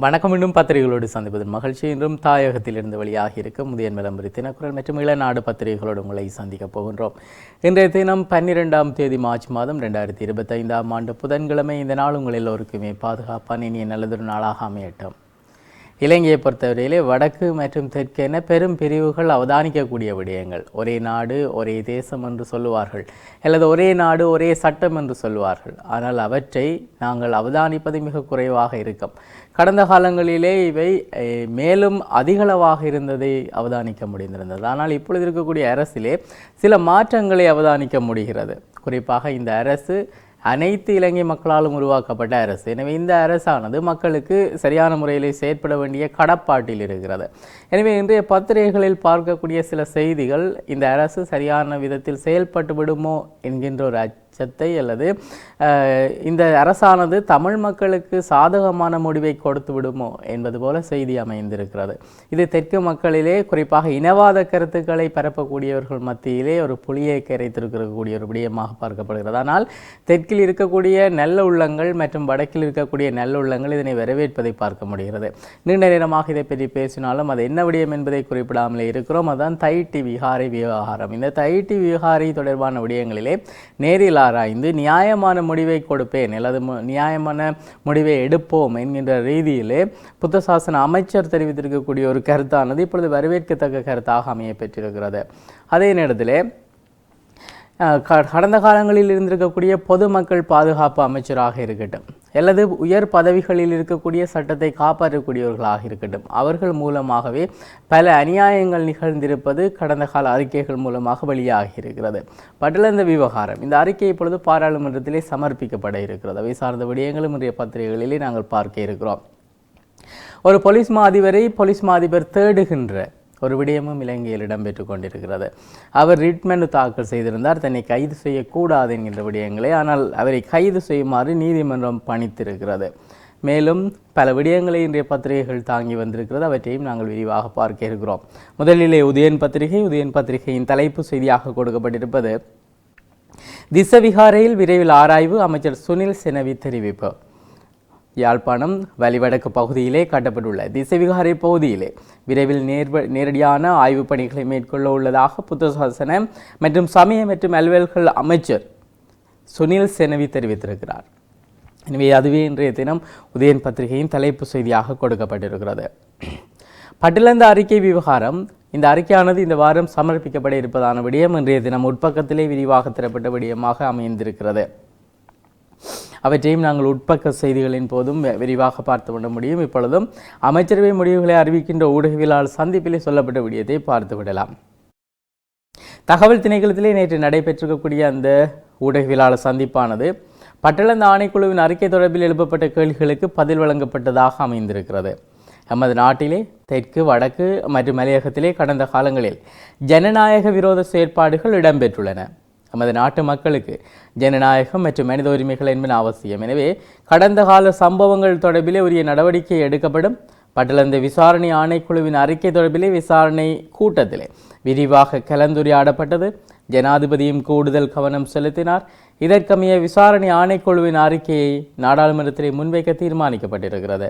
வணக்கம். இன்னும் பத்திரிகைகளோடு சந்திப்பதில் மகிழ்ச்சி. இன்றும் தாயகத்திலிருந்து வெளியாகி இருக்கும் முதன் விளம்பரி தினக்குரல் மற்றும் இளநாடு பத்திரிகைகளோடு உங்களை சந்திக்கப் போகின்றோம். இன்றைய தினம் 12ஆம் தேதி மார்ச் மாதம் 2025ஆம் ஆண்டு புதன்கிழமை. இந்த நாள் உங்கள் எல்லோருக்குமே பாதுகாப்பான இனிய நல்லதொரு நாளாக அமையட்டும். இலங்கையை பொறுத்தவரையிலே வடக்கு மற்றும் தெற்கு என பெரும் பிரிவுகள் அவதானிக்கக்கூடிய விடயங்கள். ஒரே நாடு ஒரே தேசம் என்று சொல்லுவார்கள், அல்லது ஒரே நாடு ஒரே சட்டம் என்று சொல்லுவார்கள். ஆனால் அவற்றை நாங்கள் அவதானிப்பது மிக குறைவாக இருக்கும். கடந்த காலங்களிலே இவை மேலும் அதிகளவாக இருந்ததை அவதானிக்க முடிந்திருந்தது. ஆனால் இப்பொழுது இருக்கக்கூடிய அரசிலே சில மாற்றங்களை அவதானிக்க முடிகிறது. குறிப்பாக இந்த அரசு அனைத்து இலங்கை மக்களாலும் உருவாக்கப்பட்ட அரசு. எனவே இந்த அரசானது மக்களுக்கு சரியான முறையில் செயற்பட வேண்டிய கடப்பாட்டில் இருக்கிறது. எனவே இன்றைய பத்திரிகைகளில் பார்க்கக்கூடிய சில செய்திகள் இந்த அரசு சரியான விதத்தில் செயல்பட்டு விடுமோ என்கின்ற ஒரு அச்சத்தை, அல்லது இந்த அரசானது தமிழ் மக்களுக்கு சாதகமான முடிவை கொடுத்து விடுமோ என்பது போல செய்தி அமைந்திருக்கிறது. இது தெற்கு மக்களிலே குறிப்பாக இனவாத கருத்துக்களை பரப்பக்கூடியவர்கள் மத்தியிலே ஒரு புலியை கரைத்திருக்கக்கூடிய ஒரு விடயமாக பார்க்கப்படுகிறது. ஆனால் தெற்கில் இருக்கக்கூடிய நல்ல உள்ளங்கள் மற்றும் வடக்கில் இருக்கக்கூடிய நல்ல உள்ளங்கள் இதனை வரவேற்பதை பார்க்க முடிகிறது. நீண்ட நேரமாக இதை பற்றி பேசினாலும் அது என்ன விடயம் என்பதை குறிப்பிடாமலே இருக்கிறோம். அதுதான் தையிட்டி விகாரை விவகாரம். இந்த தையிட்டி விகாரை தொடர்பான விடயங்களிலே நேரில் ஆராய்ந்து நியாயமான முடிவை கொடுப்பேன் அல்லது நியாயமான முடிவை எடுப்போம் என்கின்ற ரீதியிலே புத்த சாசன அமைச்சர் தெரிவித்திருக்கக்கூடிய ஒரு கருத்தானது இப்பொழுது வரவேற்கத்தக்க கருத்தாக அமைய பெற்றிருக்கிறது. அதே நேரத்திலே கடந்த காலங்களில் இருந்திருக்கக்கூடிய பொதுமக்கள் பாதுகாப்பு அமைச்சராக இருக்கட்டும், அல்லது உயர் பதவிகளில் இருக்கக்கூடிய சட்டத்தை காப்பாற்றக்கூடியவர்களாக இருக்கட்டும், அவர்கள் மூலமாகவே பல அநியாயங்கள் நிகழ்ந்திருப்பது கடந்த கால அறிக்கைகள் மூலமாக வெளியாகி இருக்கிறது. பட்டலந்த விவகாரம், இந்த அறிக்கை இப்பொழுது பாராளுமன்றத்திலே சமர்ப்பிக்கப்பட இருக்கிறது. அவை சார்ந்த விடயங்களும் இன்றைய பத்திரிகைகளிலே நாங்கள் பார்க்க இருக்கிறோம். ஒரு போலீஸ் மா அதிபர் தேடுகின்ற ஒரு விடயமும் இலங்கையில் இடம்பெற்று கொண்டிருக்கிறது. அவர் ரிட் மனு தாக்கல் செய்திருந்தார், தன்னை கைது செய்யக்கூடாது என்கின்ற விடயங்களை. ஆனால் அவரை கைது செய்யுமாறு நீதிமன்றம் பணித்திருக்கிறது. மேலும் பல விடயங்களை இன்றைய பத்திரிகைகள் தாங்கி வந்திருக்கிறது. அவற்றையும் நாங்கள் விரிவாக பார்க்க இருக்கிறோம். முதலிலே உதயன் பத்திரிகையின் தலைப்பு செய்தியாக கொடுக்கப்பட்டிருப்பது திசவிகாரையில் விரைவில் ஆராய்வு, அமைச்சர் சுனில் செனவி தெரிவிப்பு. யாழ்ப்பாணம் வலிவடக்கு பகுதியிலே கட்டப்பட்டுள்ள திசவிகாரை பகுதியிலே விரைவில் நேரடியான ஆய்வுப் பணிகளை மேற்கொள்ள உள்ளதாக புத்த சாசன மற்றும் சமய மற்றும் அலுவல்கள் அமைச்சர் சுனில் செனவி தெரிவித்திருக்கிறார். எனவே அதுவே இன்றைய தினம் உதயன் பத்திரிகையின் தலைப்பு செய்தியாக கொடுக்கப்பட்டிருக்கிறது. பட்டிலந்த அறிக்கை விவகாரம், இந்த அறிக்கையானது இந்த வாரம் சமர்ப்பிக்கப்பட இருப்பதான விடயம் இன்றைய தினம் உட்பக்கத்திலே விரிவாக தரப்பட்ட விடயமாக அமைந்திருக்கிறது. அவற்றையும் நாங்கள் உட்பக்க செய்திகளின் போதும் விரிவாக பார்த்து விட முடியும். இப்பொழுதும் அமைச்சரவை முடிவுகளை அறிவிக்கின்ற ஊடகவியலாளர் சந்திப்பிலே சொல்லப்பட்ட விடயத்தை பார்த்து விடலாம். தகவல் திணைக்களத்திலே நேற்று நடைபெற்றிருக்கக்கூடிய அந்த ஊடகவியலாளர் சந்திப்பானது பட்டலந்த ஆணைக்குழுவின் அறிக்கை தொடர்பில் எழுப்பப்பட்ட கேள்விகளுக்கு பதில் வழங்கப்பட்டதாக அமைந்திருக்கிறது. நமது நாட்டிலே தெற்கு வடக்கு மற்றும் மலையகத்திலே கடந்த காலங்களில் ஜனநாயக விரோத செயற்பாடுகள் இடம்பெற்றுள்ளன. நமது நாட்டு மக்களுக்கு ஜனநாயகம் மற்றும் மனித உரிமைகள் என்பன அவசியம். எனவே கடந்த கால சம்பவங்கள் தொடர்பிலே உரிய நடவடிக்கை எடுக்கப்படும். பட்டலந்த விசாரணை ஆணைக்குழுவின் அறிக்கை தொடர்பிலே விசாரணை கூட்டத்திலே விரிவாக கலந்துரையாடப்பட்டது. ஜனாதிபதியும் கூடுதல் கவனம் செலுத்தினார். இதற்கமைய விசாரணை ஆணைக்குழுவின் அறிக்கையை நாடாளுமன்றத்திலே முன்வைக்க தீர்மானிக்கப்பட்டிருக்கிறது.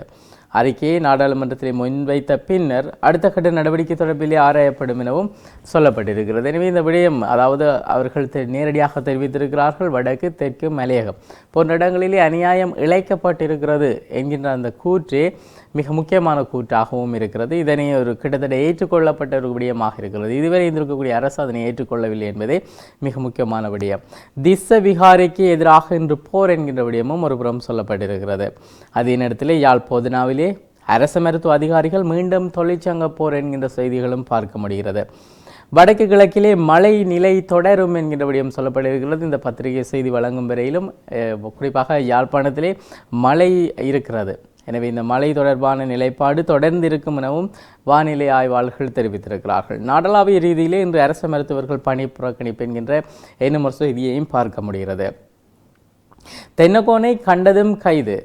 அறிக்கையை நாடாளுமன்றத்திலே முன்வைத்த பின்னர் அடுத்த கட்ட நடவடிக்கை தொடர்பிலே ஆராயப்படும் எனவும் சொல்லப்பட்டிருக்கிறது. எனவே இந்த விடயம், அதாவது அவர்கள் நேரடியாக தெரிவித்திருக்கிறார்கள், வடக்கு தெற்கு மலையகம் போன்ற இடங்களிலே அநியாயம் இழைக்கப்பட்டிருக்கிறது என்கின்ற அந்த கூற்றே மிக முக்கியமான கூற்றாகவும் இருக்கிறது. இதனை ஒரு கிட்டத்தட்ட ஏற்றுக்கொள்ளப்பட்ட ஒரு விடயமாக இருக்கிறது. இதுவரை இருக்கக்கூடிய அரசு அதனை ஏற்றுக்கொள்ளவில்லை என்பதே மிக முக்கியமான விடயம். திச விகாரைக்கு எதிராக இன்று போர் என்கின்ற விடயமும் ஒரு புறம் சொல்லப்பட்டிருக்கிறது. அதே நேரத்தில் யாழ் போதனாவிலே அரசு மருத்துவ அதிகாரிகள் மீண்டும் தொழிற்சங்க போர் என்கின்ற செய்திகளும் பார்க்க முடிகிறது. வடக்கு கிழக்கிலே மழை நிலை தொடரும் என்கின்ற விடயம் சொல்லப்பட்டிருக்கிறது. இந்த பத்திரிகை செய்தி வழங்கும் வரையிலும் குறிப்பாக யாழ்ப்பாணத்திலே மழை இருக்கிறது. எனவே இந்த மழை தொடர்பான நிலைப்பாடு தொடர்ந்து இருக்கும் எனவும் வானிலை ஆய்வாளர்கள் தெரிவித்திருக்கிறார்கள். நாடளாவிய ரீதியிலே இன்று அரசு மருத்துவர்கள் பணி புறக்கணிப்பு என்கின்ற இன்னும் ஒரு செய்தியையும் பார்க்க முடிகிறது. தென்னகோனை கண்டதும் கைது,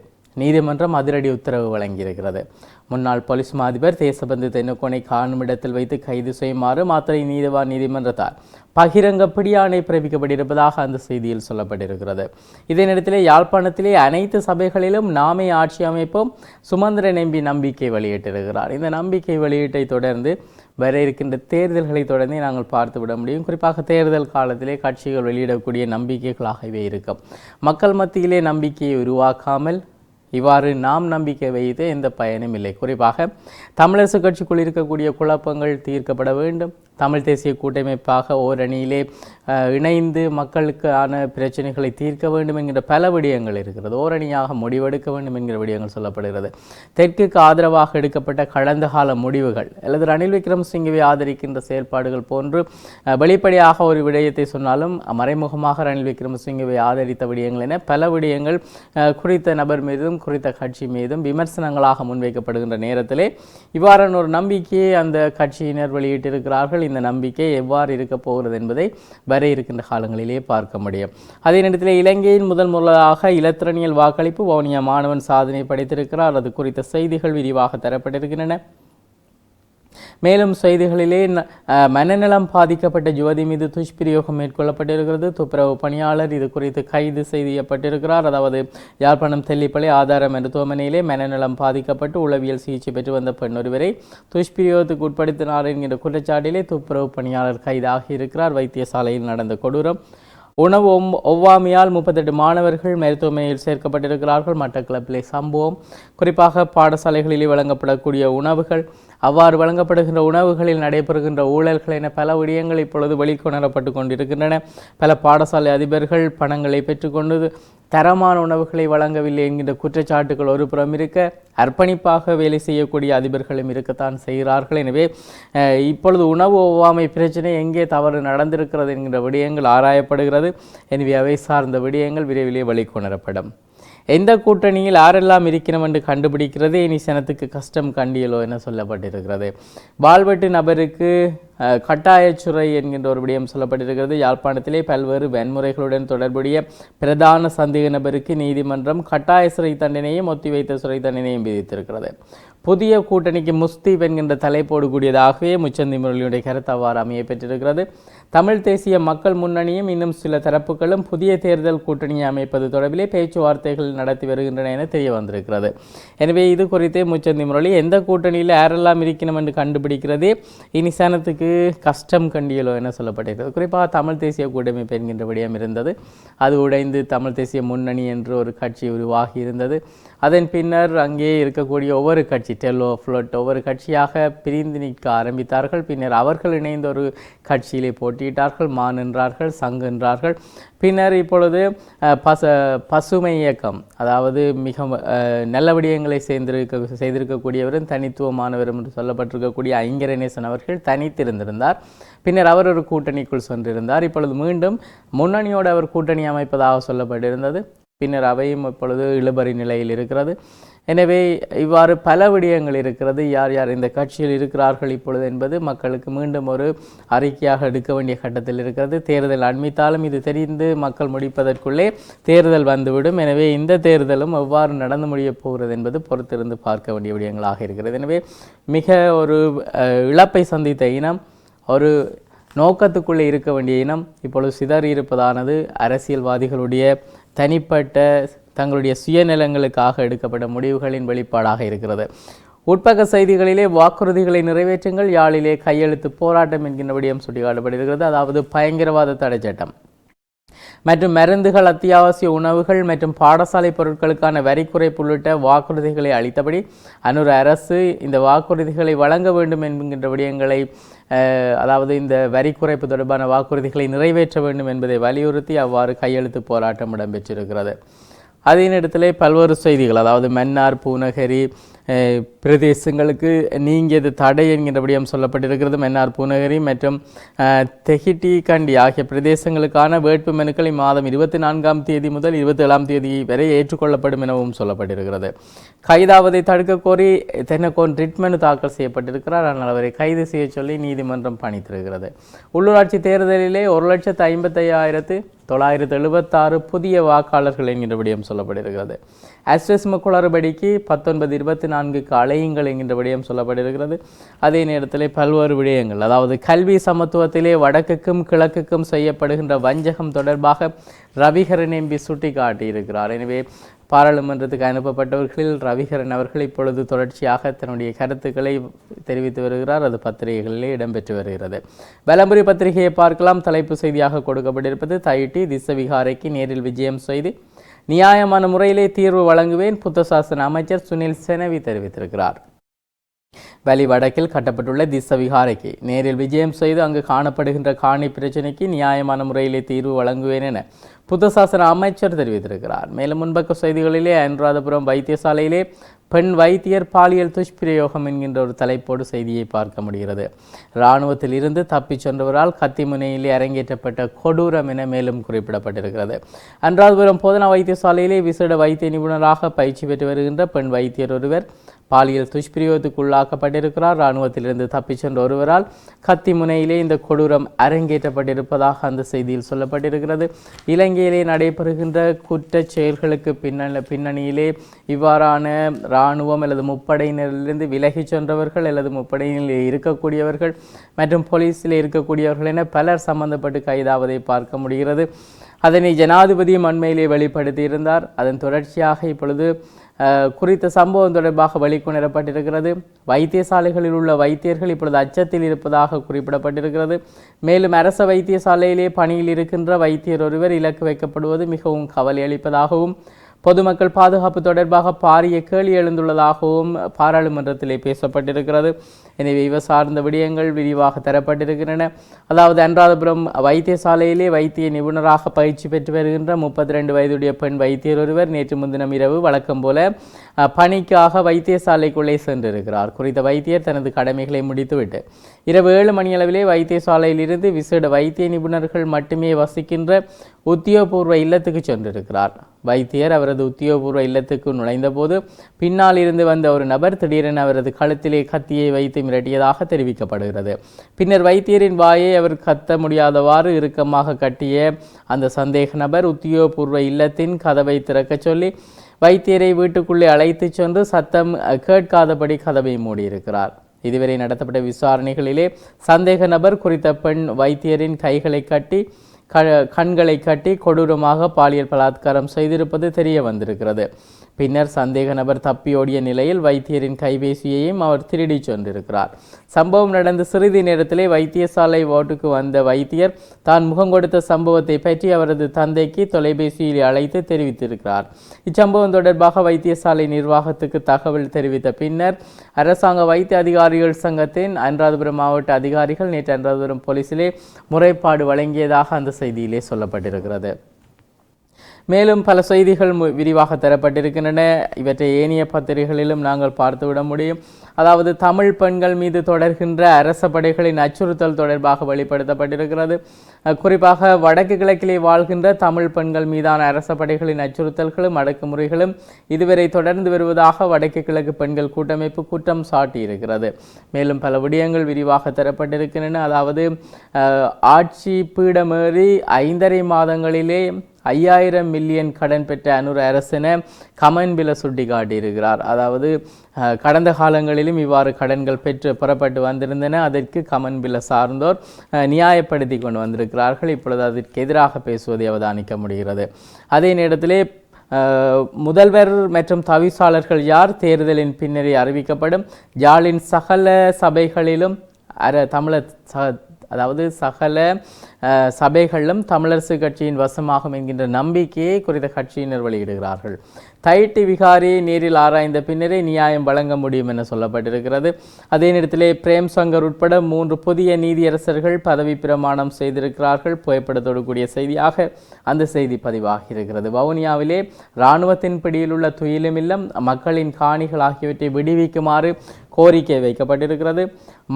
நீதிமன்றம் அதிரடி உத்தரவு வழங்கியிருக்கிறது. முன்னாள் போலீஸ் மா அதிபர் தேசபந்து தென்னக்கோனை காணும் இடத்தில் வைத்து கைது செய்யுமாறு மாத்தறை நீதிவான் நீதிமன்றத்தால் பகிரங்க பிடியாணை பிறப்பிக்கப்பட்டிருப்பதாக அந்த செய்தியில் சொல்லப்பட்டிருக்கிறது. இதே நேரத்திலே யாழ்ப்பாணத்திலே அனைத்து சபைகளிலும் நாமே ஆட்சி அமைப்போம் சுமந்திரன் எம்பி நம்பிக்கை வெளியிட்டிருக்கிறார். இந்த நம்பிக்கை வெளியீட்டை தொடர்ந்து வர இருக்கின்ற தேர்தல்களை தொடர்ந்து நாங்கள் பார்த்துவிட முடியும். குறிப்பாக தேர்தல் காலத்திலே கட்சிகள் வெளியிடக்கூடிய நம்பிக்கைகளாகவே இருக்கும். மக்கள் மத்தியிலே நம்பிக்கையை உருவாக்காமல் இவ்வாறு நாம் நம்பிக்கை வைத்து எந்த பயனும் இல்லை. குறிப்பாக தமிழரசு கட்சிக்குள் இருக்கக்கூடிய குழப்பங்கள் தீர்க்கப்பட வேண்டும். தமிழ் தேசிய கூட்டமைப்பாக ஓரணியிலே இணைந்து மக்களுக்கான பிரச்சனைகளை தீர்க்க வேண்டும் என்கிற பல விடயங்கள் இருக்கிறது. ஓரணியாக முடிவெடுக்க வேண்டும் என்கிற விடயங்கள் சொல்லப்படுகிறது. தெற்குக்கு ஆதரவாக எடுக்கப்பட்ட கடந்த கால முடிவுகள் அல்லது ரணில் விக்ரமசிங்கவை ஆதரிக்கின்ற செயல்பாடுகள் போன்று வெளிப்படையாக ஒரு விடயத்தை சொன்னாலும் மறைமுகமாக ரணில் விக்ரமசிங்கவை ஆதரித்த விடயங்கள் என பல விடயங்கள் குறித்த நபர் மீதும் குறித்த கட்சி மீதும் விமர்சனங்களாக முன்வைக்கப்படுகின்ற நேரத்திலே இவ்வாறான ஒரு நம்பிக்கையை அந்த கட்சியினர் வெளியிட்டிருக்கிறார்கள். இந்த நம்பிக்கை எவ்வாறு இருக்க போகிறது என்பதை வர இருக்கின்ற காலங்களிலே பார்க்க முடியும். அதே நேரத்தில் இலங்கையின் முதலாக இலத்திரனியல் வாக்களிப்பு வவுனியா மாணவன் சாதனை படைத்திருக்கிறார். அது குறித்த செய்திகள் விரிவாக தரப்பட்டிருக்கின்றன. மேலும் செய்திகளிலே மனநலம் பாதிக்கப்பட்ட யுவதி மீது துஷ்பிரயோகம் மேற்கொள்ளப்பட்டிருக்கிறது. துப்புரவு பணியாளர் இது குறித்து கைது செய்யப்பட்டிருக்கிறார். அதாவது யாழ்ப்பாணம் தெல்லிப்பளை ஆதார மருத்துவமனையிலே மனநலம் பாதிக்கப்பட்டு உளவியல் சிகிச்சை பெற்று வந்த பெண் ஒருவரை துஷ்பிரயோகத்துக்கு உட்படுத்தினார் என்கிற குற்றச்சாட்டிலே துப்புரவு பணியாளர் கைதாகி இருக்கிறார். வைத்தியசாலையில் நடந்த கொடூரம். உணவு ஒவ்வாமையால் 38 மாணவர்கள் மருத்துவமனையில் சேர்க்கப்பட்டிருக்கிறார்கள். மட்டக்களப்பிலே சம்பவம். குறிப்பாக பாடசாலைகளிலே வழங்கப்படக்கூடிய உணவுகள், அவ்வாறு வழங்கப்படுகின்ற உணவுகளில் நடைபெறுகின்ற ஊழல்கள் என பல விடயங்கள் இப்பொழுது வெளிக்கொணரப்பட்டு கொண்டிருக்கின்றன. பல பாடசாலை அதிபர்கள் பணங்களை பெற்றுக்கொண்டு தரமான உணவுகளை வழங்கவில்லை என்கின்ற குற்றச்சாட்டுகள் ஒரு புறம் இருக்க, அர்ப்பணிப்பாக வேலை செய்யக்கூடிய அதிபர்களும் இருக்கத்தான் செய்கிறார்கள். எனவே இப்பொழுது உணவு ஒவ்வாமை பிரச்சனை எங்கே தவறு நடந்திருக்கிறது என்கின்ற விடயங்கள் ஆராயப்படுகிறது. எனவே அவை சார்ந்த விடயங்கள் விரைவிலே வெளிக்கொணரப்படும். எந்த கூட்டணியில் யாரெல்லாம் இருக்கிறோம் என்று கண்டுபிடிக்கிறது இனி சனத்துக்கு கஷ்டம் கண்டியலோ என சொல்லப்பட்டிருக்கிறது. வாழ்வெட்டு நபருக்கு கட்டாயச்சுரை என்கின்ற ஒரு விடயம் சொல்லப்பட்டிருக்கிறது. யாழ்ப்பாணத்திலே பல்வேறு வன்முறைகளுடன் தொடர்புடைய பிரதான சந்தேக நபருக்கு நீதிமன்றம் கட்டாய சிறை தண்டனையும் ஒத்திவைத்த சிறை தண்டனையும் விதித்திருக்கிறது. புதிய கூட்டணிக்கு முஸ்தீப் என்கின்ற தலைப்போடு கூடியதாகவே முச்சந்தி முரளியுடைய கருத்து அவ்வாறு அமைய பெற்றிருக்கிறது. தமிழ் தேசிய மக்கள் முன்னணியும் இன்னும் சில தரப்புகளும் புதிய தேர்தல் கூட்டணியை அமைப்பது தொடர்பிலே பேச்சுவார்த்தைகள் நடத்தி வருகின்றன என தெரிய வந்திருக்கிறது. எனவே இது குறித்து முச்சந்தி முரளி எந்த கூட்டணியில் யாரெல்லாம் இருக்கணும் என்று கண்டுபிடிக்கிறது இனி சனத்துக்கு கஷ்டம் கண்டியலோ என சொல்லப்பட்டிருக்கிறது. குறிப்பாக தமிழ் தேசிய கூட்டமைப்பு என்கின்ற விடயம் இருந்தது. அது உடைந்து தமிழ் தேசிய முன்னணி என்று ஒரு கட்சி உருவாகி இருந்தது. அதன் பின்னர் அங்கே இருக்கக்கூடிய ஒவ்வொரு கட்சி டெல்லோ ஃப்ளோட் ஒவ்வொரு கட்சியாக பிரிந்து நிற்க ஆரம்பித்தார்கள். பின்னர் அவர்கள் இணைந்த ஒரு கட்சியிலே போட்டியிட்டார்கள். மான் என்றார்கள், சங்கு என்றார்கள். பின்னர் இப்பொழுது பசுமை இயக்கம், அதாவது மிக நல்ல விடயங்களை செய்திருக்கக்கூடியவரும் தனித்துவமானவரும் என்று சொல்லப்பட்டிருக்கக்கூடிய ஐங்கரநேசன் அவர்கள் தனித்திருந்திருந்தார். பின்னர் அவர் ஒரு கூட்டணிக்குள் சென்றிருந்தார். இப்பொழுது மீண்டும் முன்னணியோடு அவர் கூட்டணி அமைப்பதாக சொல்லப்பட்டிருந்தது. பின்னர் அவையும் இப்பொழுது இழுபறி நிலையில் இருக்கிறது. எனவே இவ்வாறு பல விடயங்கள் இருக்கிறது. யார் யார் இந்த கட்சியில் இருக்கிறார்கள் இப்பொழுது என்பது மக்களுக்கு மீண்டும் ஒரு அறிக்கையாக எடுக்க வேண்டிய கட்டத்தில் இருக்கிறது. தேர்தல் அண்மித்தாலும் இது தெரிந்து மக்கள் முடிப்பதற்குள்ளே தேர்தல் வந்துவிடும். எனவே இந்த தேர்தலும் எவ்வாறு நடந்து முடியப் போகிறது என்பது பொறுத்திருந்து பார்க்க வேண்டிய விடயங்களாக இருக்கிறது. எனவே மிக ஒரு இழப்பை சந்தித்த இனம், ஒரு நோக்கத்துக்குள்ளே இருக்க வேண்டிய இனம் இப்பொழுது சிதறி இருப்பதானது அரசியல்வாதிகளுடைய தனிப்பட்ட தங்களுடைய சுயநலங்களுக்காக எடுக்கப்பட்ட முடிவுகளின் வெளிப்பாடாக இருக்கிறது. உட்பக்க செய்திகளிலே வாக்குறுதிகளை நிறைவேற்றுங்கள், யாழிலே கையெழுத்து போராட்டம் என்கின்ற விடயம் சுட்டிக்காட்டப்படுகிறது. அதாவது பயங்கரவாத தடை சட்டம் மற்றும் மருந்துகள், அத்தியாவசிய உணவுகள் மற்றும் பாடசாலை பொருட்களுக்கான வரி குறைப்பு உள்ளிட்ட வாக்குறுதிகளை அளித்தபடி அன்னூர் அரசு இந்த வாக்குறுதிகளை வழங்க வேண்டும் என்கின்ற விடயங்களை, அதாவது இந்த வரி குறைப்பு தொடர்பான வாக்குறுதிகளை நிறைவேற்ற வேண்டும் என்பதை வலியுறுத்தி அவ்வாறு கையெழுத்து போராட்டம் இடம்பெற்றிருக்கிறது. அதே நேரத்திலே பல்வேறு செய்திகள், அதாவது மன்னார், பூநகரி பிரதேசங்களுக்கு நீங்கியது தடை என்கின்ற விடயம் சொல்லப்பட்டிருக்கிறது. மன்னார், பூநகரி மற்றும் தெஹிட்டி கண்டி ஆகிய பிரதேசங்களுக்கான வேட்பு மனுக்கள் இம்மாதம் 24ஆம் தேதி முதல் 27ஆம் தேதி வரை ஏற்றுக்கொள்ளப்படும் எனவும் சொல்லப்பட்டிருக்கிறது. கைதாவதை தடுக்க கோரி தென்னக்கோன் ரிட் மனு தாக்கல் செய்யப்பட்டிருக்கிறார். ஆனால் அவரை கைது செய்ய சொல்லி நீதிமன்றம் பணித்திருக்கிறது. உள்ளூராட்சி தேர்தலிலே 1,55,000 976 புதிய வாக்காளர்கள் என்கின்ற விடயம் சொல்லப்பட்டிருக்கிறது. அஸ்ட்ரெஸ்ம குளறுபடிக்கு 1924க்கு அலையுங்கள் என்கின்ற விடயம் சொல்லப்பட்டிருக்கிறது. அதே நேரத்தில் பல்வேறு விடயங்கள், அதாவது கல்வி சமத்துவத்திலே வடக்குக்கும் கிழக்குக்கும் செய்யப்படுகின்ற வஞ்சகம் தொடர்பாக ரவிகரன் எம்பி சுட்டி காட்டியிருக்கிறார். எனவே பாராளுமன்றத்துக்கு அனுப்பப்பட்டவர்களில் ரவிகரன் அவர்கள் இப்பொழுது தொடர்ச்சியாக தன்னுடைய கருத்துக்களை தெரிவித்து வருகிறார். அது பத்திரிகைகளிலே இடம்பெற்று வருகிறது. வலம்புரி பத்திரிகையை பார்க்கலாம். தலைப்பு செய்தியாக கொடுக்கப்பட்டிருப்பது தையிட்டி திஸ்ஸவிகாரைக்கு நேரில் விஜயம் செய்து நியாயமான முறையிலே தீர்வு வழங்குவேன் புத்த சாசன அமைச்சர் சுனில் செனவி தெரிவித்திருக்கிறார். வலி வடக்கில் கட்டப்பட்டுள்ள திஸ்ஸவிகாரைக்கு நேரில் விஜயம் செய்து அங்கு காணப்படுகின்ற காணி பிரச்சினைக்கு நியாயமான முறையிலே தீர்வு வழங்குவேன் என புத்த சாசன அமைச்சர் தெரிவித்திருக்கிறார். மேலும் முன்பக்க செய்திகளிலே அனுராதபுரம் வைத்தியசாலையிலே பெண் வைத்தியர் பாலியல் துஷ்பிரயோகம் என்கின்ற ஒரு தலைப்போடு செய்தியை பார்க்க முடிகிறது. இராணுவத்தில் இருந்து தப்பிச் சென்றவரால் கத்திமுனையிலே அரங்கேற்றப்பட்ட கொடூரம் என மேலும் குறிப்பிடப்பட்டிருக்கிறது. அனுராதபுரம் போதனா வைத்தியசாலையிலே விசேட வைத்திய நிபுணராக பயிற்சி பெற்று வருகின்ற பெண் வைத்தியர் ஒருவர் பாலியல் துஷ்பிரயோகத்துக்கு உள்ளாக்கப்பட்டிருக்கிறார். இராணுவத்திலிருந்து தப்பிச் சென்ற ஒருவரால் கத்தி முனையிலே இந்த கொடூரம் அரங்கேற்றப்பட்டிருப்பதாக அந்த செய்தியில் சொல்லப்பட்டிருக்கிறது. இலங்கையிலே நடைபெறுகின்ற குற்றச் செயல்களுக்கு பின்னணியிலே இவ்வாறான இராணுவம் அல்லது முப்படையினரிலிருந்து விலகிச் சென்றவர்கள் அல்லது முப்படையிலே இருக்கக்கூடியவர்கள் மற்றும் போலீஸில் இருக்கக்கூடியவர்கள் என பலர் சம்பந்தப்பட்டு கைதாவதை பார்க்க முடிகிறது. அதனை ஜனாதிபதியும் அண்மையிலே வெளிப்படுத்தியிருந்தார். அதன் தொடர்ச்சியாக இப்பொழுது குறித்த சம்பவம் தொடர்பாக வெளிக்கொணரப்பட்டிருக்கிறது. வைத்தியசாலைகளில் உள்ள வைத்தியர்கள் இப்பொழுது அச்சத்தில் இருப்பதாக குறிப்பிடப்பட்டிருக்கிறது. மேலும் அரச வைத்தியசாலையிலே பணியில் இருக்கின்ற வைத்தியர் ஒருவர் இலக்கு வைக்கப்படுவது மிகவும் கவலை அளிப்பதாகவும் பொதுமக்கள் பாதுகாப்பு தொடர்பாக பாரிய கேள்வி எழுந்துள்ளதாகவும் பாராளுமன்றத்திலே பேசப்பட்டிருக்கிறது. எனவே இவை சார்ந்த விடயங்கள் விரிவாக தரப்பட்டிருக்கின்றன. அதாவது அனுராதபுரம் வைத்தியசாலையிலே வைத்திய நிபுணராக பயிற்சி பெற்று வருகின்ற 32 வயதுடைய பெண் வைத்தியர் ஒருவர் நேற்று முன்தினம் இரவு வழக்கம் போல பணிக்காக வைத்தியசாலைக்குள்ளே சென்றிருக்கிறார். குறித்த வைத்தியர் தனது கடமைகளை முடித்துவிட்டு இரவு 7 மணியளவிலே வைத்தியசாலையிலிருந்து விசேட வைத்திய நிபுணர்கள் மட்டுமே வசிக்கின்ற உத்தியோகபூர்வ இல்லத்துக்கு சென்றிருக்கிறார். வைத்தியர் அவரது உத்தியோகபூர்வ இல்லத்துக்கு நுழைந்த போது பின்னால் இருந்து வந்த ஒரு நபர் திடீரென அவரது கழுத்திலே கத்தியை வைத்து மிரட்டியதாக தெரிவிக்கப்படுகிறது. பின்னர் வைத்தியரின் வாயை அவர் கத்த முடியாதவாறு இறுக்கமாக கட்டிய அந்த சந்தேக நபர் உத்தியோகபூர்வ இல்லத்தின் கதவை திறக்க சொல்லி வைத்தியரை வீட்டுக்குள்ளே அழைத்து சென்று சத்தம் கேட்காதபடி கதவை மூடியிருக்கிறார். இதுவரை நடத்தப்பட்ட விசாரணைகளிலே சந்தேக நபர் குறித்த பெண் வைத்தியரின் கைகளை கட்டி கண்களை கட்டி கொடூரமாக பாலியல் பலாத்காரம் செய்திருப்பது தெரிய வந்திருக்கிறது. பின்னர் சந்தேக நபர் தப்பியோடிய நிலையில் வைத்தியரின் கைபேசியையும் அவர் திருடி சென்றிருக்கிறார். சம்பவம் நடந்த சிறிது நேரத்திலே வைத்தியசாலை வார்டுக்கு வந்த வைத்தியர் தான் முகம் கொடுத்த சம்பவத்தை பற்றி அவரது தந்தைக்கு தொலைபேசியில் அழைத்து தெரிவித்திருக்கிறார். இச்சம்பவம் தொடர்பாக வைத்தியசாலை நிர்வாகத்துக்கு தகவல் தெரிவித்த பின்னர் அரசாங்க வைத்திய அதிகாரிகள் சங்கத்தின் அனுராதபுரம் மாவட்ட அதிகாரிகள் நேற்று அனுராதபுரம் போலீசிலே முறைப்பாடு வழங்கியதாக அந்த செய்தியிலே சொல்லப்பட்டிருக்கிறது. மேலும் பல செய்திகள் விரிவாக தரப்பட்டிருக்கின்றன. இவற்றை ஏனைய பத்திரிகைகளிலும் நாங்கள் பார்த்துவிட முடியும். அதாவது தமிழ் பெண்கள் மீது தொடர்கின்ற அரச படைகளின் அச்சுறுத்தல் தொடர்பாக வெளிப்படுத்தப்பட்டிருக்கிறது. குறிப்பாக வடக்கு கிழக்கிலே வாழ்கின்ற தமிழ் பெண்கள் மீதான அரச படைகளின் அச்சுறுத்தல்களும் அடக்குமுறைகளும் இதுவரை தொடர்ந்து வருவதாக வடக்கு கிழக்கு பெண்கள் கூட்டமைப்பு குற்றம் சாட்டியிருக்கிறது. மேலும் பல விடயங்கள் விரிவாக தரப்பட்டிருக்கின்றன. அதாவது ஆட்சி பீடமேறி 5.5 மாதங்களிலே 5000 மில்லியன் கடன் பெற்ற அனுர அரசென கமன்பில சுட்டி காட்டியிருக்கிறார். அதாவது கடந்த காலங்களிலும் இவ்வாறு கடன்கள் பெற்று பெறப்பட்டு வந்திருந்தன. அதற்கு கமன்பில சார்ந்தோர் நியாயப்படுத்தி கொண்டு வந்திருக்கிறார்கள். இப்பொழுது அதற்கு எதிராக பேசுவதை அவதானிக்க முடிகிறது. அதே நேரத்திலே முதல்வர் மற்றும் தவிசாளர்கள் யார் தேர்தலின் பின்னரே அறிவிக்கப்படும். யாழின் சகல சபைகளிலும் சகல சபைகளிலும் தமிழரசு கட்சியின் வசமாகும் என்கின்ற நம்பிக்கையை குறித்த கட்சியினர் வெளியிடுகிறார்கள். தையிட்டி விகாரியை நேரில் ஆராய்ந்த பின்னரே நியாயம் வழங்க முடியும் என சொல்லப்பட்டிருக்கிறது. அதே நேரத்திலே பிரேம் சங்கர் உட்பட 3 புதிய நீதியரசர்கள் பதவி பிரமாணம் செய்திருக்கிறார்கள். புகைப்படத்தோடு கூடிய செய்தியாக அந்த செய்தி பதிவாகி இருக்கிறது. வவுனியாவிலே இராணுவத்தின் பிடியில் உள்ள துயிலுமில்லம் மக்களின் காணிகள் ஆகியவற்றை விடுவிக்குமாறு கோரிக்கை வைக்கப்பட்டிருக்கிறது.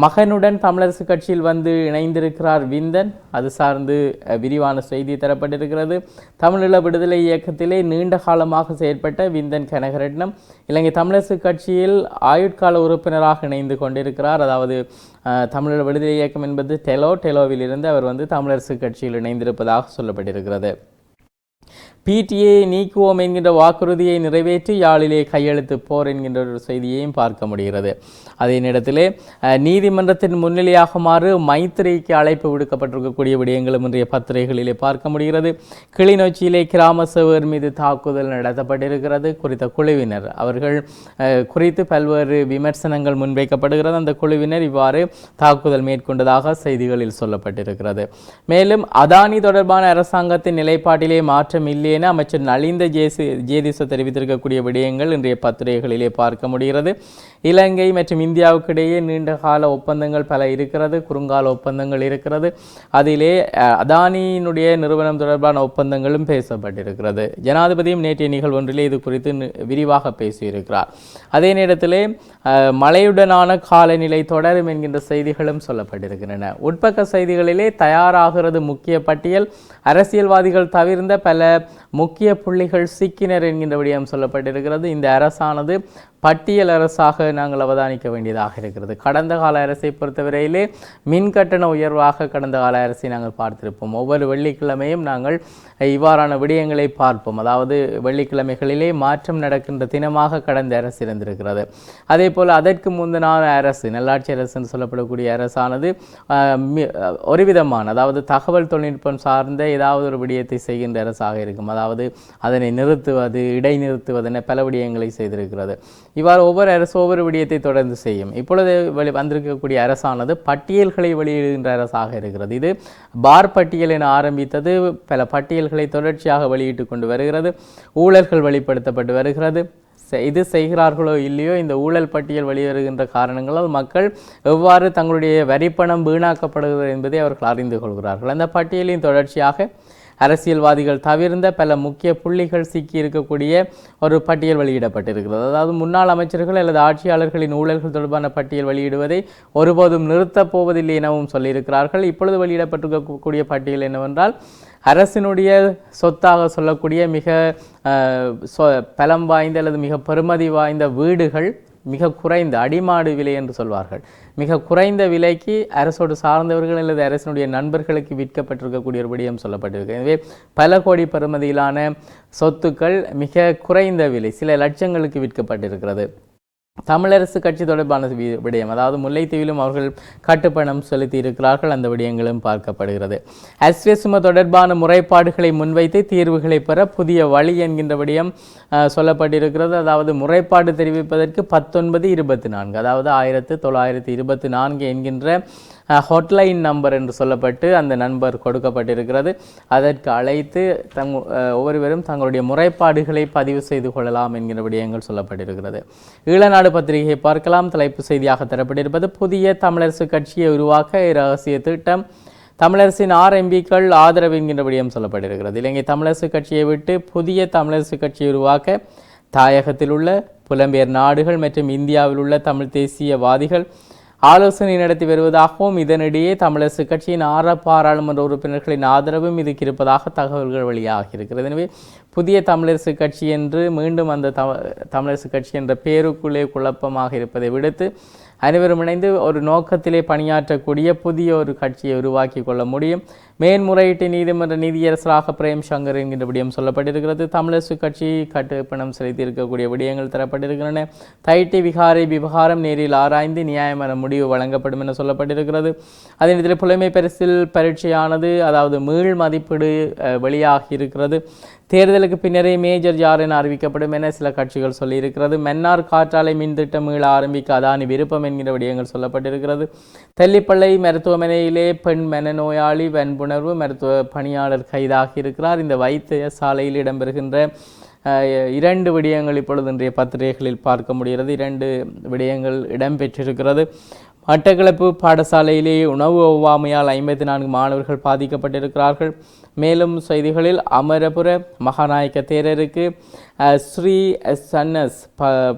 மகனுடன் தமிழரசு கட்சியில் வந்து இணைந்திருக்கிறார் விந்தன். அது சார்ந்து விரிவான செய்தி தரப்பட்டிருக்கிறது. தமிழீழ விடுதலை இயக்கத்திலே நீண்ட காலமாக செயற்பட்ட செய்யப்பட்ட விந்தன் கனகரட்னம் இலங்கை தமிழரசு கட்சியில் ஆயுட்கால உறுப்பினராக இணைந்து கொண்டிருக்கிறார். அதாவது தமிழர் விடுதலை இயக்கம் என்பது டெலோவிலிருந்து அவர் தமிழரசு கட்சியில் இணைந்திருப்பதாக சொல்லப்பட்டிருக்கிறது. பிடிஏ நீக்குவோம் என்கின்ற வாக்குறுதியை நிறைவேற்றி யாழிலே கையெழுத்து போர் என்கின்ற ஒரு செய்தியையும் பார்க்க முடிகிறது. அதே நேரத்திலே நீதிமன்றத்தின் முன்னிலையாகுமாறு மைத்திரிக்கு அழைப்பு விடுக்கப்பட்டிருக்கக்கூடிய விடயங்களும் இன்றைய பத்திரிகைகளிலே பார்க்க முடிகிறது. கிளிநொச்சியிலே கிராம சேவர் மீது தாக்குதல் நடத்தப்பட்டிருக்கிறது. குறித்த குழுவினர் அவர்கள் குறித்து பல்வேறு விமர்சனங்கள் முன்வைக்கப்படுகிறது. அந்த குழுவினர் இவ்வாறு தாக்குதல் மேற்கொண்டதாக செய்திகளில் சொல்லப்பட்டிருக்கிறது. மேலும் அதானி தொடர்பான அரசாங்கத்தின் நிலைப்பாட்டிலே மாற்றம் இல்லை என அமைச்சர் நலிந்த ஜேதிச தெரிவித்திருக்கக்கூடிய விடயங்கள் இன்றைய பத்திரிகைகளிலே பார்க்க முடிகிறது. இலங்கை மற்றும் இந்தியாவுக்கு இடையே நீண்ட கால ஒப்பந்தங்கள் பல இருக்கிறது, குறுங்கால ஒப்பந்தங்கள் இருக்கிறது. அதிலே அதானியினுடைய நிறுவனம் தொடர்பான ஒப்பந்தங்களும் பேசப்பட்டிருக்கிறது. ஜனாதிபதியும் நேற்றைய நிகழ்வொன்றிலே இது குறித்து விரிவாக பேசியிருக்கிறார். அதே நேரத்திலே மழையுடனான காலநிலை தொடரும் என்கின்ற செய்திகளும் சொல்லப்பட்டிருக்கின்றன. உட்பக்க செய்திகளிலே தயாராகிறது முக்கிய பட்டியல், அரசியல்வாதிகள் தவிர்ந்த பல முக்கிய புள்ளிகள் சிக்கினர் என்கின்ற விடயம் சொல்லப்பட்டிருக்கிறது. இந்த அரசானது பட்டியல் அரசாக நாங்கள் அவதானிக்க வேண்டியதாக இருக்கிறது. கடந்த கால அரசை பொறுத்தவரையிலே மின் கட்டண உயர்வாக கடந்த கால அரசை நாங்கள் பார்த்திருப்போம். ஒவ்வொரு வெள்ளிக்கிழமையும் நாங்கள் இவ்வாறான விடயங்களை பார்ப்போம். அதாவது வெள்ளிக்கிழமைகளிலே மாற்றம் நடக்கின்ற தினமாக கடந்த அரசு இருந்திருக்கிறது. அதே போல் அதற்கு முந்தின அரசு, நல்லாட்சி அரசு என்று சொல்லப்படக்கூடிய அரசானது ஒரு விதமான, அதாவது தகவல் தொழில்நுட்பம் சார்ந்த ஏதாவது ஒரு விடயத்தை செய்கின்ற அரசாக இருக்கும். அதாவது அதனை நிறுத்துவது, இடைநிறுத்துவது என பல விடயங்களை செய்திருக்கிறது. இவ்வாறு ஒவ்வொரு அரசு ஒவ்வொரு விடயத்தை தொடர்ந்து செய்யும். இப்பொழுது வந்திருக்கக்கூடிய அரசானது பட்டியல்களை வெளியிடுகின்ற அரசாக இருக்கிறது. இது பார் பட்டியல் என ஆரம்பித்தது, பல பட்டியல்களை தொடர்ச்சியாக வெளியிட்டு கொண்டு வருகிறது. ஊழல்கள் வெளிப்படுத்தப்பட்டு வருகிறது. இது செய்கிறார்களோ இல்லையோ, இந்த ஊழல் பட்டியல் வெளிவருகின்ற காரணங்களால் மக்கள் எவ்வாறு தங்களுடைய வரிப்பணம் வீணாக்கப்படுகிறது என்பதை அவர்கள் அறிந்து கொள்கிறார்கள். அந்த பட்டியலின் தொடர்ச்சியாக அரசியல்வாதிகள் தவிர்ந்த பல முக்கிய புள்ளிகள் சிக்கி இருக்கக்கூடிய ஒரு பட்டியல் வெளியிடப்பட்டிருக்கிறது. அதாவது முன்னாள் அமைச்சர்கள் அல்லது ஆட்சியாளர்களின் ஊழல்கள் தொடர்பான பட்டியல் வெளியிடுவதை ஒருபோதும் நிறுத்தப் போவதில்லை எனவும் சொல்லியிருக்கிறார்கள். இப்பொழுது வெளியிடப்பட்டிருக்கக்கூடிய பட்டியல் என்னவென்றால், அரசினுடைய சொத்தாக சொல்லக்கூடிய மிக பலம் வாய்ந்த அல்லது மிக பெறுமதி வாய்ந்த வீடுகள் மிக குறைந்த அடிமாடு விலை என்று சொல்வார்கள், மிக குறைந்த விலைக்கு அரசோடு சார்ந்தவர்கள் அல்லது அரசினுடைய நண்பர்களுக்கு விற்கப்பட்டிருக்கக்கூடிய ஒரு விடயம் சொல்லப்பட்டிருக்கு. எனவே பல கோடி பெறுமதியிலான சொத்துக்கள் மிக குறைந்த விலை, சில லட்சங்களுக்கு விற்கப்பட்டிருக்கிறது. தமிழரசு கட்சி தொடர்பான விடயம், அதாவது முல்லைத்தீவிலும் அவர்கள் கட்டுப்பணம் செலுத்தி இருக்கிறார்கள். அந்த விடயங்களும் பார்க்கப்படுகிறது. அஸ்வசும தொடர்பான முறைப்பாடுகளை முன்வைத்து தீர்வுகளை பெற புதிய வழி என்கின்ற விடயம் சொல்லப்பட்டிருக்கிறது. அதாவது முறைப்பாடு தெரிவிப்பதற்கு 1924, அதாவது 1924 என்கின்ற ஹாட்லைன் நம்பர் என்று சொல்லப்பட்டு அந்த நம்பர் கொடுக்கப்பட்டிருக்கிறது. அதற்கு அழைத்து ஒவ்வொருவரும் தங்களுடைய முறைப்பாடுகளை பதிவு செய்து கொள்ளலாம் என்கிற விடயங்கள் சொல்லப்பட்டிருக்கிறது. ஈழநாடு பத்திரிகையை பார்க்கலாம். தலைப்பு செய்தியாக தரப்பட்டிருப்பது புதிய தமிழரசு கட்சியை உருவாக்க இரகசிய திட்டம், தமிழரசின் 6 எம்பிக்கள் ஆதரவு என்கின்ற விடயம் சொல்லப்பட்டிருக்கிறது. இலங்கை தமிழரசு கட்சியை விட்டு புதிய தமிழரசு கட்சியை உருவாக்க தாயகத்தில் உள்ள புலம்பெயர் நாடுகள் மற்றும் இந்தியாவில் உள்ள தமிழ் தேசியவாதிகள் ஆலோசனை நடத்தி வருவதாகவும், இதனிடையே தமிழரசு கட்சியின் 6 பாராளுமன்ற உறுப்பினர்களின் ஆதரவும் இதுக்கு இருப்பதாக தகவல்கள் வெளியாகி இருக்கிறது. எனவே புதிய தமிழரசு கட்சி என்று மீண்டும் அந்த தமிழரசு கட்சி என்ற பேருக்குள்ளே குழப்பமாக இருப்பதை விடுத்து அனைவரும் இணைந்து ஒரு நோக்கத்திலே பணியாற்றக்கூடிய புதிய ஒரு கட்சியை உருவாக்கி கொள்ள முடியும். மேன்முறையீட்டு நீதிமன்ற நீதியரசராக பிரேம் சங்கர் என்கின்ற விடயம் சொல்லப்பட்டிருக்கிறது. தமிழரசு கட்சி கட்டுப்பணம் செலுத்தி இருக்கக்கூடிய விடயங்கள் தரப்பட்டிருக்கின்றன. தைட்டி விகாரை விவகாரம் நேரில் ஆராய்ந்து நியாயமான முடிவு வழங்கப்படும் என சொல்லப்பட்டிருக்கிறது. அதே நேரத்தில் புலமை பரிசில் பரீட்சையானது, அதாவது மீள் மதிப்பீடு வெளியாகி இருக்கிறது. தேர்தலுக்கு பின்னரே மேஜர் யார் என அறிவிக்கப்படும் என சில கட்சிகள் சொல்லியிருக்கிறது. மன்னார் காற்றாலை மின் திட்டம் மீள ஆரம்பிக்க அதானி விருப்பம் என்கிற விடயங்கள் சொல்லப்பட்டிருக்கிறது. தெல்லிப்பள்ளை மருத்துவமனையிலே பெண் மனநோயாளி வன்புணர்வு மருத்துவ பணியாளர் கைதாகி இருக்கிறார். இந்த வைத்திய சாலையில் இடம்பெறுகின்ற 2 விடயங்கள் இப்பொழுது இன்றைய பத்திரிகைகளில் பார்க்க முடிகிறது. 2 விடயங்கள் இடம்பெற்றிருக்கிறது. மட்டக்களப்பு பாடசாலையிலே உணவு ஒவ்வாமையால் 54 மாணவர்கள் பாதிக்கப்பட்டிருக்கிறார்கள். மேலும் செய்திகளில் அமரபுர மகாநாயக்க தேரருக்கு ஸ்ரீ சன்னஸ்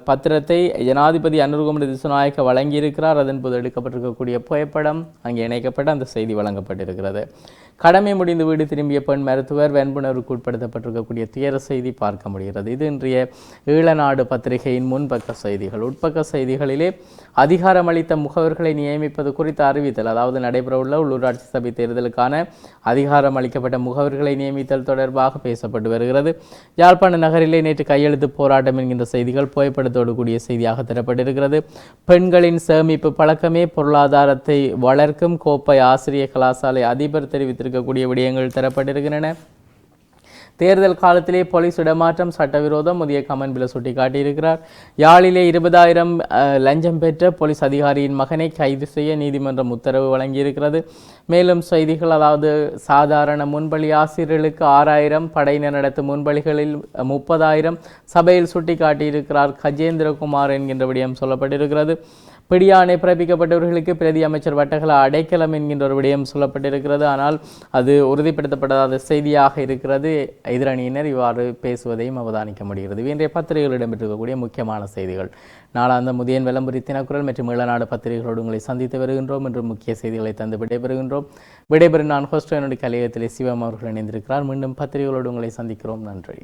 பத்திரத்தை ஜனாதிபதி அனுர்குமார திசுநாயக்க வழங்கியிருக்கிறார். அதன் போது எடுக்கப்பட்டிருக்கக்கூடிய புகைப்படம் அங்கே இணைக்கப்பட்ட அந்த செய்தி வழங்கப்பட்டிருக்கிறது. கடமை முடிந்து வீடு திரும்பிய பெண் மருத்துவர் வன்புணர்வுக்கு உட்படுத்தப்பட்டிருக்கக்கூடிய துயர செய்தி பார்க்க முடிகிறது. இது இன்றைய ஈழநாடு பத்திரிகையின் முன்பக்க செய்திகள். உட்பக்க செய்திகளிலே அதிகாரமளித்த முகவர்களை நியமிப்பது குறித்த அறிவித்தல், அதாவது நடைபெறவுள்ள உள்ளூராட்சி சபை தேர்தலுக்கான அதிகாரம் அளிக்கப்பட்ட முகவர்களை நியமித்தல் தொடர்பாக பேசப்பட்டு வருகிறது. யாழ்ப்பாண நகரிலே நேற்று கையெழுத்து போராட்டம் என்கின்ற செய்திகள் புகைப்படத்தோடு கூடிய செய்தியாக தரப்பட்டிருக்கிறது. பெண்களின் சேமிப்பு பழக்கமே பொருளாதாரத்தை வளர்க்கும் கோப்பை ஆசிரிய கலாசாலை அதிபர் தெரிவித்திருக்கக்கூடிய விடயங்கள் தரப்பட்டிருக்கின்றன. தேர்தல் காலத்திலே போலீஸ் இடமாற்றம் சட்டவிரோதம் முதிய கமன்பில சுட்டிக்காட்டியிருக்கிறார். யாழிலே 20,000 லஞ்சம் பெற்ற போலீஸ் அதிகாரியின் மகனை கைது செய்ய நீதிமன்றம் உத்தரவு வழங்கியிருக்கிறது. மேலும் செய்திகள், அதாவது சாதாரண முன்பலி ஆசிரியர்களுக்கு 6,000, படையினர் நடத்தும் முன்பலிகளில் 30,000 சபையில் சுட்டிக்காட்டியிருக்கிறார் கஜேந்திரகுமார் என்கின்ற விடயம் சொல்லப்பட்டிருக்கிறது. பிடியாணை பிறப்பிக்கப்பட்டவர்களுக்கு பிரதி அமைச்சர் வட்டகல அடைக்கலம் என்கின்ற ஒரு விடயம் சொல்லப்பட்டிருக்கிறது. ஆனால் அது உறுதிப்படுத்தப்படாத செய்தியாக இருக்கிறது. எதிரணியினர் இவ்வாறு பேசுவதையும் அவதானிக்க முடிகிறது. இன்றைய பத்திரிகைகள் இடம்பெற்றிருக்கக்கூடிய முக்கியமான செய்திகள். நாளாந்த முதியன் விளம்பரி தினக்குரல் மற்றும் ஈழநாடு பத்திரிகைகளோடு உங்களை சந்தித்து வருகின்றோம் என்று முக்கிய செய்திகளை தந்து விடைபெறுகின்றோம். விடைபெறும் நான் ஹோஸ்ட் என்னுடைய கலையகத்திலே சிவம் அவர்கள் இணைந்திருக்கிறார். மீண்டும் பத்திரிகைகளோடு உங்களை சந்திக்கிறோம். நன்றி.